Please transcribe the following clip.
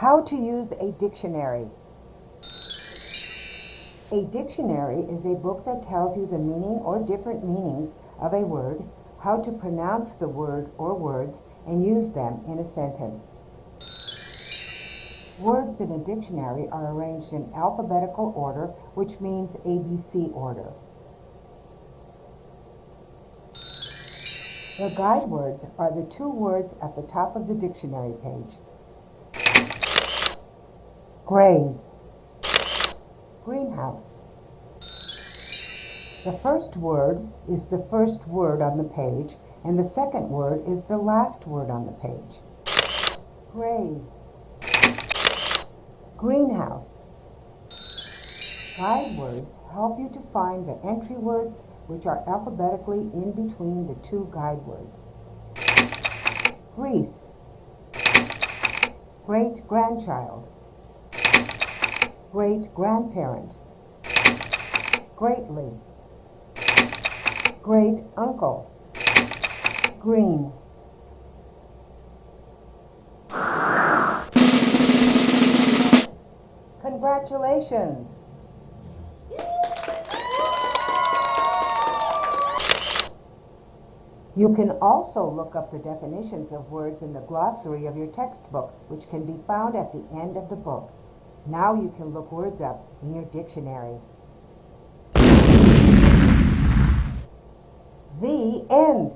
How to use a dictionary. A dictionary is a book that tells you the meaning or different meanings of a word, how to pronounce the word or words, and use them in a sentence. Words in a dictionary are arranged in alphabetical order, which means ABC order. The guide words are the two words at the top of the dictionary page. Graze, greenhouse. The first word is the first word on the page, and the second word is the last word on the page. Graze, greenhouse. Guide words help you to find the entry words, which are alphabetically in between the two guide words. Grease, great-grandchild, great-grandparent, greatly, great-uncle, green. Congratulations! You can also look up the definitions of words in the glossary of your textbook, which can be found at the end of the book. Now you can look words up in your dictionary. The end.